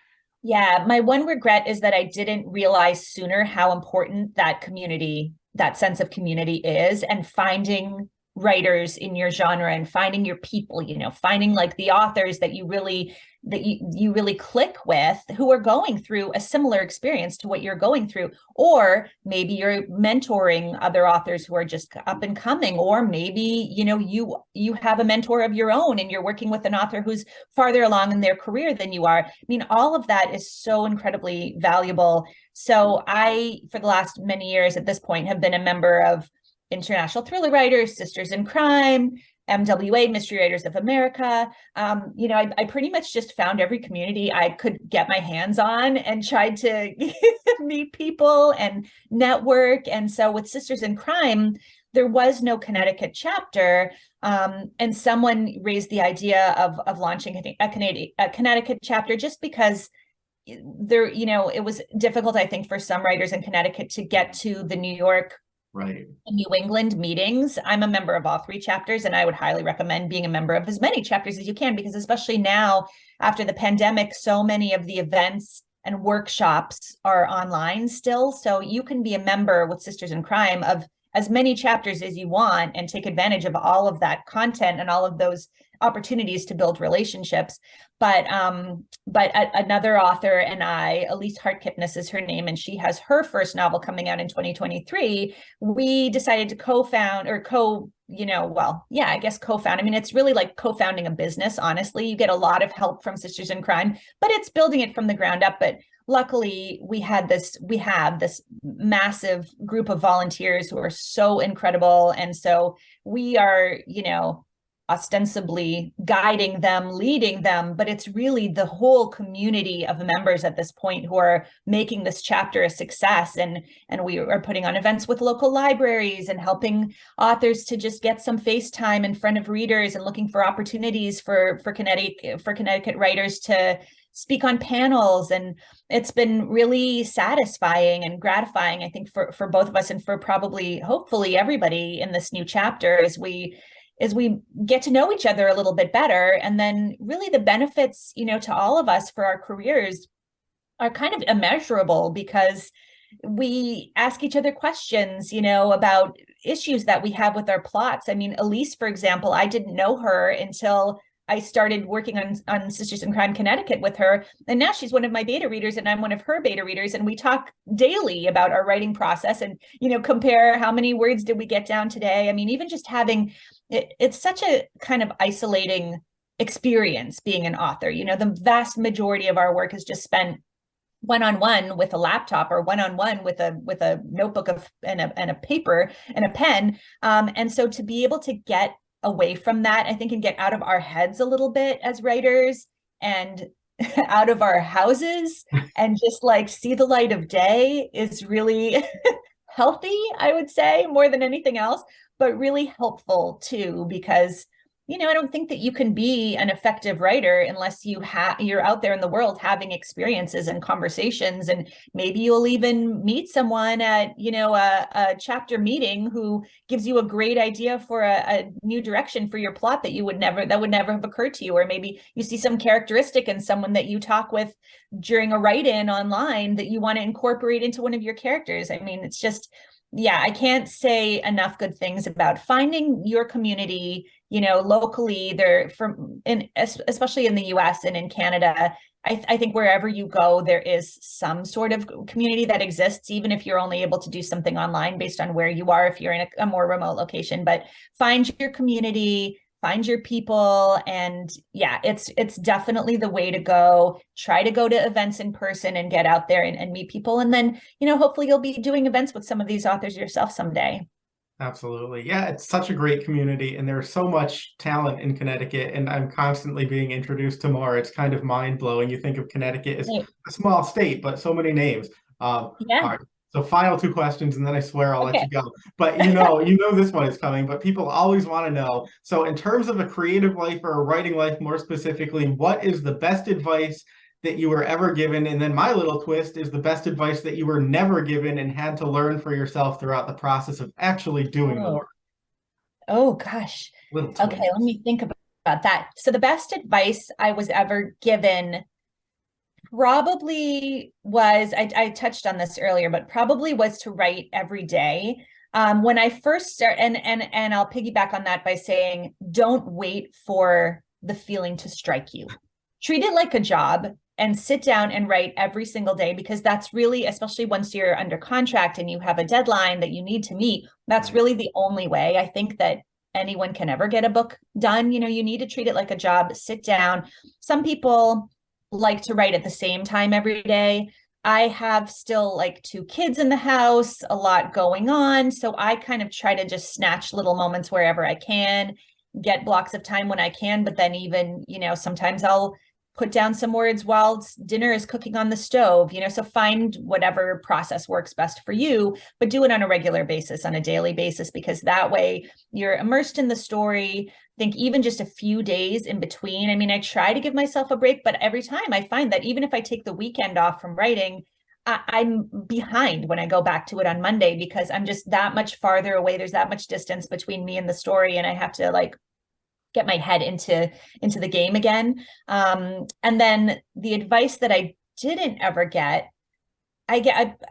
Yeah, my one regret is that I didn't realize sooner how important that community, that sense of community is, and finding writers in your genre and finding your people, finding like the authors that you really click with, who are going through a similar experience to what you're going through. Or maybe you're mentoring other authors who are just up and coming, or maybe you have a mentor of your own and you're working with an author who's farther along in their career than you are. I mean, all of that is so incredibly valuable. So I, for the last many years at this point, have been a member of International Thriller Writers, Sisters in Crime, MWA, Mystery Writers of America. I pretty much just found every community I could get my hands on and tried to meet people and network. And so with Sisters in Crime, there was no Connecticut chapter. And someone raised the idea of launching a Connecticut chapter just because there, it was difficult, I think, for some writers in Connecticut to get to the New York, right, New England meetings. I'm a member of all 3 chapters, and I would highly recommend being a member of as many chapters as you can, because especially now after the pandemic, so many of the events and workshops are online still. So you can be a member with Sisters in Crime of as many chapters as you want and take advantage of all of that content and all of those opportunities to build relationships. But another author and I, Elise Hart-Kipnis is her name, and she has her first novel coming out in 2023. We decided to co-found or co-found. I mean, it's really like co-founding a business, honestly. You get a lot of help from Sisters in Crime, but it's building it from the ground up. But luckily, we have this massive group of volunteers who are so incredible. And so we are, ostensibly guiding them, leading them, but it's really the whole community of members at this point who are making this chapter a success. And we are putting on events with local libraries and helping authors to just get some face time in front of readers and looking for opportunities for Connecticut writers to speak on panels. And it's been really satisfying and gratifying, I think, for both of us and for probably, hopefully, everybody in this new chapter as we get to know each other a little bit better. And then really the benefits, to all of us for our careers are kind of immeasurable, because we ask each other questions, about issues that we have with our plots. I mean, Elise, for example, I didn't know her until I started working on Sisters in Crime Connecticut with her. And now she's one of my beta readers and I'm one of her beta readers. And we talk daily about our writing process and, compare how many words did we get down today. I mean, even just having, it's such a kind of isolating experience being an author. The vast majority of our work is just spent one-on-one with a laptop or one-on-one with a notebook and a paper and a pen. And so to be able to get away from that, I think, and get out of our heads a little bit as writers and out of our houses and just like see the light of day is really healthy, I would say, more than anything else, but really helpful too, because I don't think that you can be an effective writer unless you're out there in the world having experiences and conversations, and maybe you'll even meet someone at, a chapter meeting who gives you a great idea for a new direction for your plot that would never have occurred to you. Or maybe you see some characteristic in someone that you talk with during a write-in online that you want to incorporate into one of your characters. I mean, it's just, yeah, I can't say enough good things about finding your community, locally there, especially in the US and in Canada. I think wherever you go, there is some sort of community that exists, even if you're only able to do something online based on where you are, if you're in a more remote location. But find your community, find your people, and yeah, it's definitely the way to go. Try to go to events in person and get out there and meet people. And then, hopefully you'll be doing events with some of these authors yourself someday. Absolutely. Yeah, it's such a great community, and there's so much talent in Connecticut, and I'm constantly being introduced to more. It's kind of mind-blowing. You think of Connecticut as a small state, but so many names. Yeah. All right. So final two questions, and then I swear I'll let you go. But you know this one is coming, but people always want to know. So in terms of a creative life or a writing life, more specifically, what is the best advice that you were ever given? And then my little twist is the best advice that you were never given and had to learn for yourself throughout the process of actually doing the work. Oh gosh. Okay, let me think about that. So the best advice I was ever given probably was, I touched on this earlier, but probably was to write every day. When I first started, and I'll piggyback on that by saying, don't wait for the feeling to strike you. Treat it like a job and sit down and write every single day, because that's really, especially once you're under contract and you have a deadline that you need to meet, that's really the only way I think that anyone can ever get a book done. You need to treat it like a job, sit down. Some people like to write at the same time every day. I have still like 2 kids in the house, a lot going on. So I kind of try to just snatch little moments wherever I can, get blocks of time when I can. But then even, sometimes I'll put down some words while dinner is cooking on the stove, so find whatever process works best for you, but do it on a regular basis, on a daily basis, because that way you're immersed in the story. I think even just a few days in between. I mean, I try to give myself a break, but every time I find that even if I take the weekend off from writing, I'm behind when I go back to it on Monday, because I'm just that much farther away. There's that much distance between me and the story, and I have to get my head into the game again. And then the advice that I didn't ever get,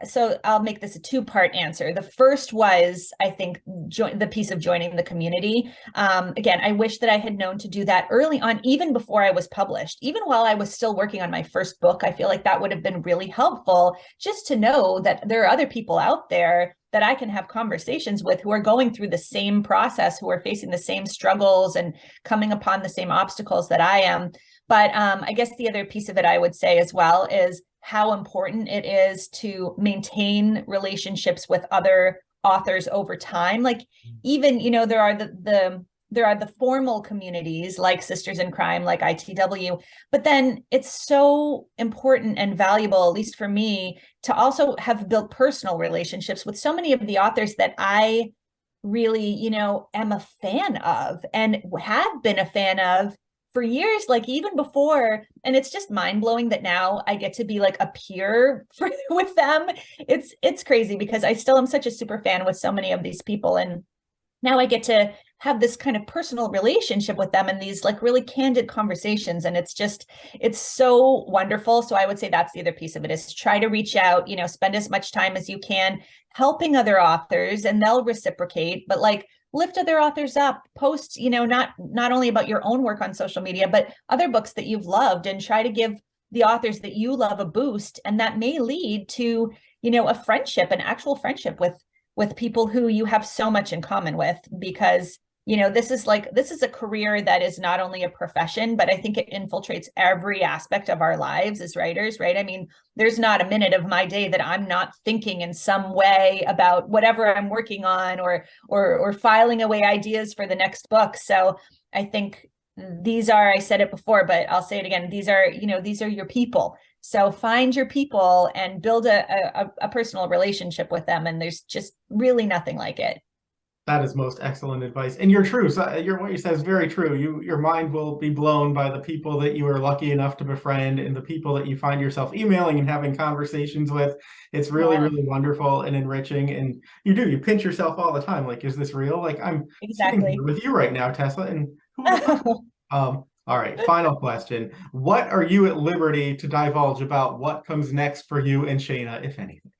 so I'll make this a 2-part answer. The first was, I think, the piece of joining the community. Again, I wish that I had known to do that early on, even before I was published, even while I was still working on my first book. I feel like that would have been really helpful, just to know that there are other people out there that I can have conversations with who are going through the same process, who are facing the same struggles and coming upon the same obstacles that I am. But I guess the other piece of it I would say as well is how important it is to maintain relationships with other authors over time. Like, even, there are the formal communities like Sisters in Crime, like ITW, but then it's so important and valuable, at least for me, to also have built personal relationships with so many of the authors that I really, am a fan of and have been a fan of for years, like even before. And it's just mind-blowing that now I get to be like a peer with them. It's crazy, because I still am such a super fan with so many of these people, and now I get to have this kind of personal relationship with them and these like really candid conversations. And it's so wonderful. So I would say that's the other piece of it, is try to reach out, spend as much time as you can helping other authors, and they'll reciprocate, but lift other authors up, post, not only about your own work on social media, but other books that you've loved, and try to give the authors that you love a boost. And that may lead to, a friendship, an actual friendship with people who you have so much in common with, because this is a career that is not only a profession, but I think it infiltrates every aspect of our lives as writers, right? I mean, there's not a minute of my day that I'm not thinking in some way about whatever I'm working on, or filing away ideas for the next book. So I think I said it before, but I'll say it again. These are your people. So find your people and build a personal relationship with them. And there's just really nothing like it. That is most excellent advice, and you're true. So what you said is very true. Your mind will be blown by the people that you are lucky enough to befriend, and the people that you find yourself emailing and having conversations with. It's really, Yeah, really wonderful and enriching. And you pinch yourself all the time. Like, is this real? Like, I'm sitting here exactly. with you right now, Tessa, and who would have thought? All right, final question. What are you at liberty to divulge about what comes next for you and Shana, if anything?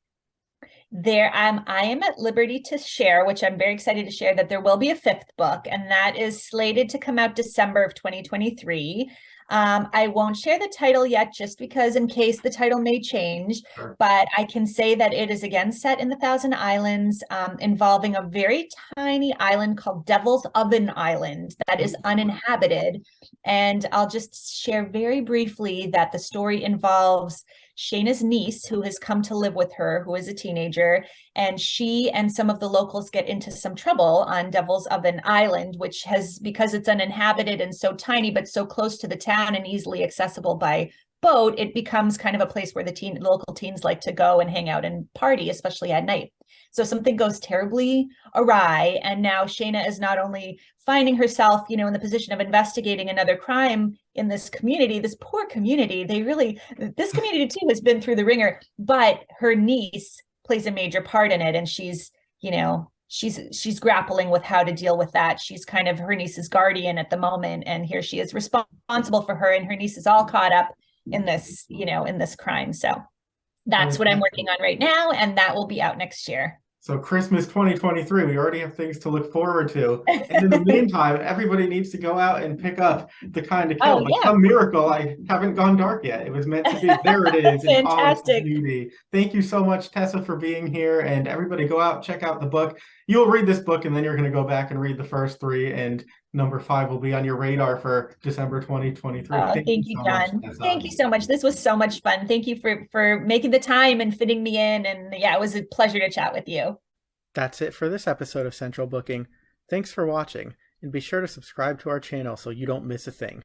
I am at liberty to share, which I'm very excited to share, that there will be a fifth book, and that is slated to come out December of 2023. I won't share the title yet, just because in case the title may change, Sure. but I can say that it is again set in the Thousand Islands, involving a very tiny island called Devil's Oven Island that is uninhabited. And I'll just share very briefly that the story involves Shana's niece, who has come to live with her, who is a teenager, and she and some of the locals get into some trouble on Devil's Oven Island, which has, because it's uninhabited and so tiny, but so close to the town and easily accessible by boat, it becomes kind of a place where the local teens like to go and hang out and party, especially at night. So something goes terribly awry, and now Shana is not only finding herself, in the position of investigating another crime in this community, this poor community. This community too has been through the ringer, but her niece plays a major part in it, and she's grappling with how to deal with that. She's kind of her niece's guardian at the moment, and here she is responsible for her, and her niece is all caught up in this, in this crime. So that's what I'm working on right now, and that will be out next year. So Christmas 2023, we already have things to look forward to. And in the meantime, everybody needs to go out and pick up The Kind of Kill. Oh, By yeah. some miracle, I haven't gone dark yet. It was meant to be. There it is. In Fantastic. beauty. Thank you so much, Tessa, for being here. And everybody go out, check out the book. You'll read this book, and then you're going to go back and read the first three. And number 5 will be on your radar for December 2023. Thank you, so John. much, Thank you so much. This was so much fun. Thank you for making the time and fitting me in. And yeah, it was a pleasure to chat with you. That's it for this episode of Central Booking. Thanks for watching, and be sure to subscribe to our channel so you don't miss a thing.